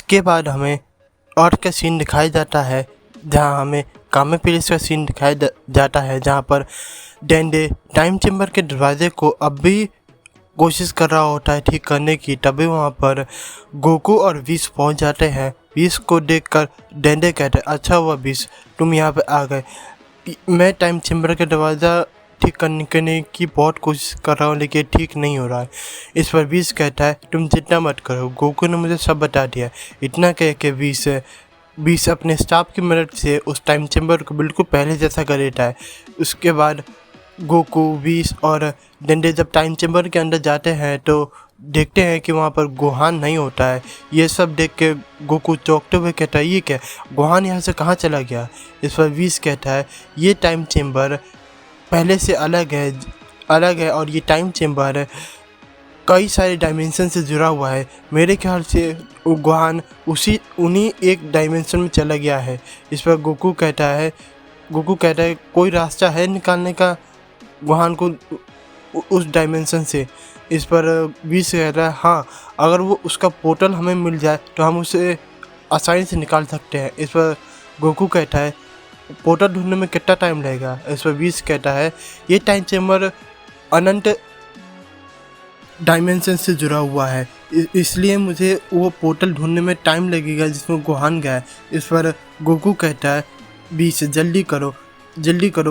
इसके बाद हमें और का सीन दिखाया जाता है जहां हमें कामे प्लेस का सीन दिखाया जाता है, जहां पर डेंडे टाइम चेम्बर के दरवाजे को अब भी कोशिश कर रहा होता है ठीक करने की। तभी वहाँ पर गोकू और विश पहुँच जाते हैं। विश को देखकर डेंडे कहते हैं, अच्छा हुआ विश तुम यहाँ पे आ गए। मैं टाइम चेम्बर का दरवाज़ा ठीक करने की बहुत कोशिश कर रहा हूँ लेकिन ठीक नहीं हो रहा है। इस पर विश कहता है, तुम चिंता मत करो, गोकू ने मुझे सब बता दिया। इतना कह के विश अपने स्टाफ की मदद से उस टाइम चेम्बर को बिल्कुल पहले जैसा कर देता है। उसके बाद गोकू, विश और डेंडे जब टाइम चेम्बर के अंदर जाते हैं तो देखते हैं कि वहाँ पर गोहान नहीं होता है। ये सब देख के गोकू चौंकते हुए कहता है, ये क्या, गोहान यहाँ से कहाँ चला गया। इस पर विश कहता है, ये टाइम चेम्बर पहले से अलग है और ये टाइम चेम्बर कई सारे डायमेंशन से जुड़ा हुआ है। मेरे ख्याल से वो गोहान उन्हीं एक डायमेंशन में चला गया है। इस पर गोकू कहता है कोई रास्ता है निकालने का गोहान को उस डायमेंशन से। इस पर विश कहता है, हाँ, अगर वो उसका पोर्टल हमें मिल जाए तो हम उसे आसानी से निकाल सकते हैं। इस पर गोकू कहता है, पोर्टल ढूंढने में कितना टाइम लगेगा। इस पर विश कहता है, ये टाइम चेम्बर अनंत डायमेंशन से जुड़ा हुआ है, इसलिए मुझे वो पोर्टल ढूंढने में टाइम लगेगा जिसमें गोहान गया है। इस पर गोकू कहता है, विश जल्दी करो,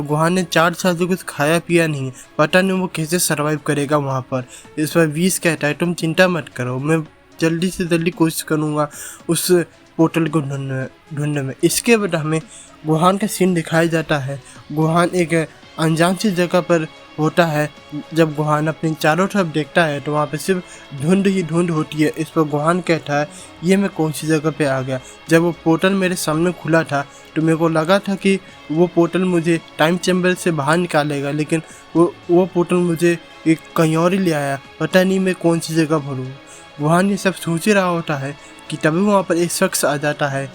गोहान ने 4 साल से कुछ खाया पिया नहीं, पता नहीं वो कैसे सरवाइव करेगा वहाँ पर। इस पर विश कहता है, तुम चिंता मत करो, मैं जल्दी से जल्दी कोशिश करूँगा उस पोर्टल को ढूंढने में। इसके बाद हमें गोहान का सीन दिखाया जाता है। गोहान एक अनजान सी जगह पर होता है। जब गोहान अपने चारों तरफ देखता है तो वहाँ पे सिर्फ धुंध ही धुंध होती है। इस पर गोहान कहता है, ये मैं कौन सी जगह पे आ गया। जब वो पोर्टल मेरे सामने खुला था तो मेरे को लगा था कि वो पोर्टल मुझे टाइम चेम्बर से बाहर निकालेगा, लेकिन वो पोर्टल मुझे एक कहीं और ही ले आया। पता नहीं मैं कौन सी जगह पर हूँ। गोहान ये सब सोच ही रहा होता है कि तभी वहाँ पर एक शख्स आ जाता है।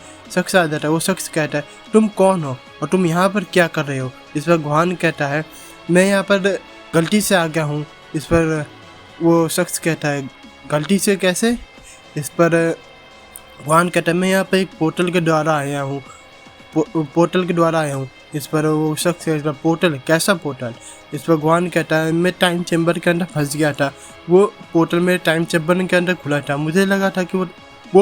वो शख्स कहता है, तुम कौन हो और तुम यहाँ पर क्या कर रहे हो। इस पर गोहान कहता है, मैं यहाँ पर गलती से आ गया हूँ। इस पर वो शख्स कहता है, गलती से कैसे। इस पर गोहान कहता है, मैं यहाँ पर एक पोर्टल के द्वारा आया हूँ। इस पर वो शख्स कहता है, पोर्टल, कैसा पोर्टल। इस पर गोहान कहता है, मैं टाइम चेम्बर के अंदर फंस गया था। वो पोर्टल मेरे टाइम चेम्बर के अंदर खुला था। मुझे लगा था कि वो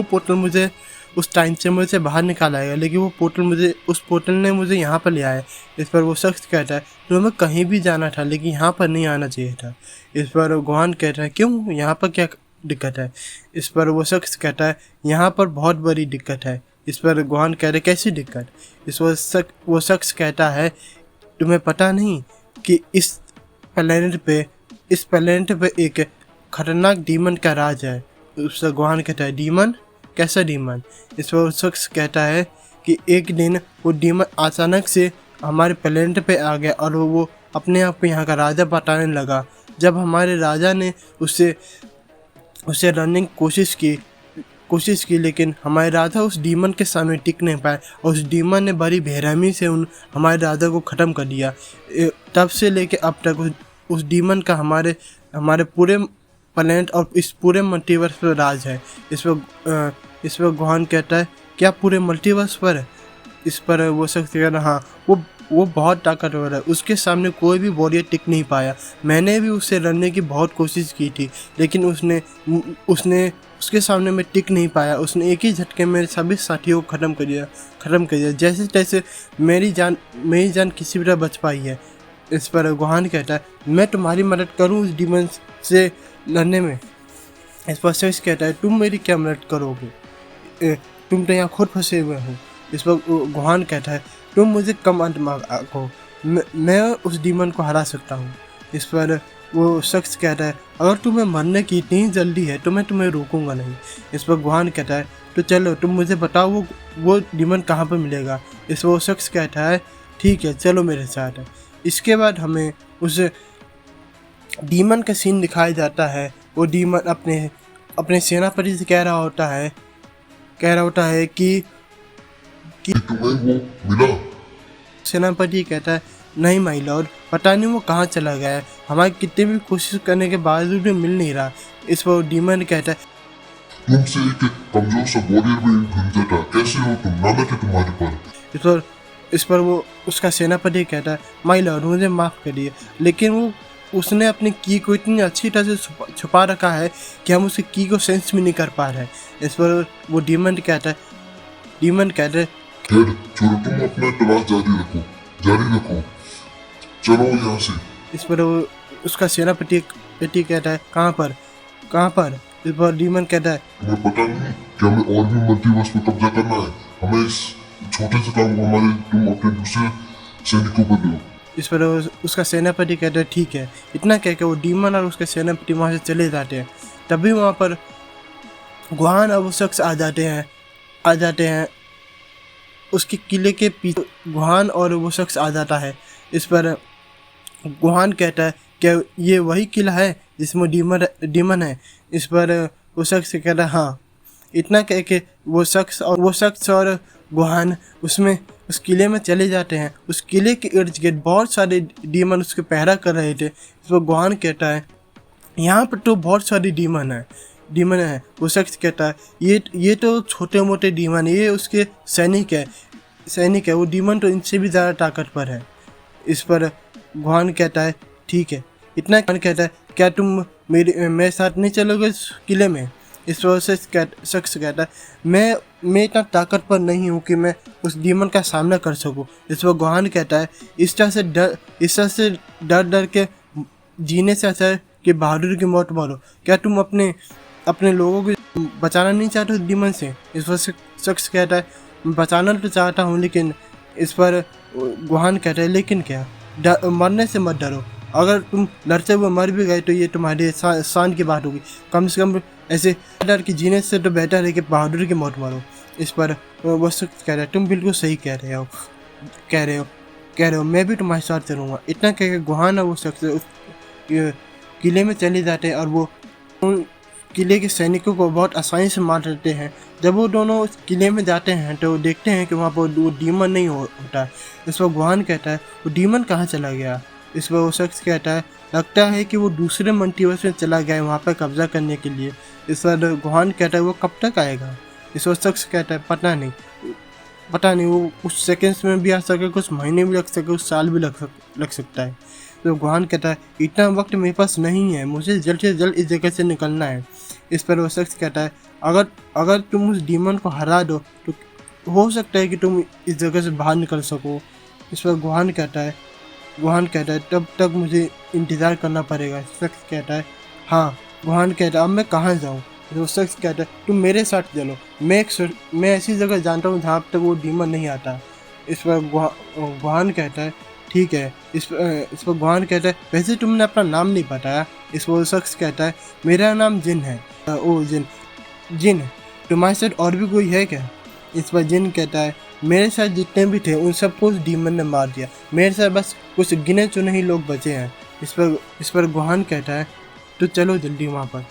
पोर्टल मुझे उस टाइम चेम्बर से बाहर निकाल आएगा, लेकिन उस पोर्टल ने मुझे यहाँ पर ले आया। इस पर वो शख्स कहता है, तो मैं कहीं भी जाना था लेकिन यहाँ पर नहीं आना चाहिए था। इस पर गोहान कहता है, क्यों, यहाँ पर क्या दिक्कत है। इस पर वो शख्स कहता है, यहाँ पर बहुत बड़ी दिक्कत है। इस पर गोहान कहता है, कैसी दिक्कत। वो शख्स कहता है, तुम्हें पता नहीं कि इस प्लेनेट पे एक खतरनाक डीमन का राज है। उस गोहान कहता है, डीमन, कैसा डीमन। इस पर वो शख्स कहता है कि एक दिन वो डीमन अचानक से हमारे प्लेनेट पे आ गया और वो अपने आप को यहाँ का राजा बताने लगा। जब हमारे राजा ने उसे लड़ने की कोशिश की लेकिन हमारे राजा उस डीमन के सामने टिक नहीं पाए और उस डीमन ने बड़ी बेरहमी से हमारे राजा को ख़त्म कर दिया। तब से लेके अब तक उस डीमन का हमारे पूरे प्लेनेट और इस पूरे मल्टीवर्स पर राज है। इस पर गोहान कहता है, क्या पूरे मल्टीवर्स पर। इस पर वो शख्स कहता है, हाँ, वो बहुत ताकतवर है, उसके सामने कोई भी वॉरियर टिक नहीं पाया। मैंने भी उससे लड़ने की बहुत कोशिश की थी लेकिन उसके सामने मैं टिक नहीं पाया। उसने एक ही झटके में सभी साथियों को ख़त्म कर दिया। जैसे तैसे मेरी जान किसी तरह बच पाई है। इस पर गोहान कहता है, मैं तुम्हारी मदद करूँ उस डीमन से लड़ने में। इस पर शख्स कहता है, तुम मेरी क्या मदद करोगे, तुम तो यहाँ खुद फंसे हुए हो। इस पर गोहान कहता है, तुम मुझे कम दिमाग आको, मैं उस डीमन को हरा सकता हूँ। इस पर वो शख्स कहता है, अगर तुम्हें मरने की इतनी जल्दी है तो मैं तुम्हें रोकूंगा नहीं। इस पर गोहान कहता है, तो चलो तुम मुझे बताओ वो डीमन कहाँ पर मिलेगा। इस पर वो शख्स कहता है, ठीक है, चलो मेरे साथ। इसके बाद हमें उस डीमन का सीन दिखाया जाता है। वो डीमन अपने सेनापति से कह रहा होता है कि तुम्हें वो मिला। सेनापति कहता है, नहीं माय लॉर्ड, पता नहीं वो कहाँ चला गया है, हमारी कितनी भी कोशिश करने के बावजूद भी मिल नहीं रहा। इस पर डीमन कहता है, तुमसे एक कमजोर सा वॉरियर में झुंझटा, कैसे हो तुम, नमक है तुम्हारे पर। इस पर वो उसका सेनापति कहता है, माय लॉर्ड मुझे माफ़ करिए, लेकिन उसने अपनी की को इतनी अच्छी तरह से छुपा रखा है कि हम उसकी की को सेंस भी नहीं कर पा रहे हैं। इस पर वो डीमन कहता है खैर छोड़ो, तुम अपना तलाश जारी रखो, चलो यहाँ से। इस पर वो उसका सेनापति कहता है, कहाँ पर। इस पर डीमन कहता है, तुम्हें पता नहीं कि हमें और भी मल्टीवर्स पे कब्जा करना है, हमें इस छोटे से काम को तुम अपने दूसरे सैनिकों पर दो। इस पर उसका सेनापति कहता है, ठीक है। इतना कह के वो डीमन और उसके सेनापति वहाँ से चले जाते हैं। तभी वहाँ पर गुहान और वो शख्स आ जाते हैं उसके किले के पीछे। गुहान और वो शख्स आ जाता है। इस पर गुहान कहता है कि ये वही किला है जिसमें डीमन है। इस पर वो शख्स कहता है, हाँ। इतना कह के वो शख्स और गुहान उस किले में चले जाते हैं। उस किले के इर्द गिर्द बहुत सारे डीमन उसके पहरा कर रहे थे। इस पर गुहान कहता है, यहाँ पर तो बहुत सारे डीमन है। वो शख्स कहता है, ये तो छोटे मोटे डीमन है, ये उसके सैनिक है। वो डीमन तो इनसे भी ज़्यादा ताकतवर है। इस पर गुहान कहता है, ठीक है। इतना गुहान कहता है, क्या तुम मेरे साथ नहीं चलोगे इस किले में। इस पर शख्स कहता है, मैं इतना ताकतवर नहीं हूँ कि मैं उस डीमन का सामना कर सकूँ। इस पर गुहान कहता है, इस तरह से डर के जीने से अच्छा है कि बहादुर की मौत मारो। क्या तुम अपने लोगों को बचाना नहीं चाहते उस डीमन से। इस पर शख्स कहता है, बचाना तो चाहता हूँ, लेकिन इस पर गुहान कहता है, लेकिन क्या, मरने से मत डरो। अगर तुम लड़ते हुए मर भी गए तो ये तुम्हारे शान की बात होगी। कम से कम ऐसे डर के जीने से तो बेहतर है कि बहादुर की मौत मारो। इस पर वो शख्स कह रहा है, तुम बिल्कुल सही कह रहे हो, मैं भी तुम्हारे साथ चलूँगा। इतना कह के गुहान और वो शख्स उस किले में चले जाते हैं और वो उन किले के सैनिकों को बहुत आसानी से मार देते हैं। जब वो दोनों उस किले में जाते हैं तो देखते हैं कि वहाँ पर वो डीमन नहीं होता। इस पर गुहान कहता है, वो डीमन कहाँ चला गया। इस पर वो शख्स कहता है, लगता है कि वो दूसरे मल्टीवर्स में चला गया है वहाँ पर कब्जा करने के लिए। इस पर गुहान कहता है, वो कब तक आएगा। इस पर शख्स कहता है, पता नहीं, वो कुछ सेकंड्स में भी आ सके, कुछ महीने भी लग सके, कुछ साल भी लग सकता है। तो गुहान कहता है, इतना वक्त मेरे पास नहीं है, मुझे जल्द से जल्द इस जगह से निकलना है। इस पर वो शख्स कहता है, अगर तुम उस डीमन को हरा दो तो हो सकता है कि तुम इस जगह से बाहर निकल सको। इस पर गुहान कहता है, तब तक मुझे इंतज़ार करना पड़ेगा। शख्स कहता है, हाँ। गुहान कहता है, अब मैं कहाँ जाऊँ। तो शख्स कहता है, तुम मेरे साथ चलो, मैं ऐसी जगह जानता हूँ जहाँ तक वो डीमन नहीं आता। इस पर गुहान कहता है, ठीक है। इस पर गुहान कहता है, वैसे तुमने अपना नाम नहीं बताया। इस पर शख्स कहता है, मेरा नाम जिन है। जिन, तुम्हारे साथ और भी कोई है क्या। इस पर जिन कहता है, मेरे साथ जितने भी थे उन सबको उस डीमन ने मार दिया, मेरे साथ बस कुछ गिने चुने ही लोग बचे हैं। इस पर गुहान कहता है, तो चलो जल्दी वहाँ पर।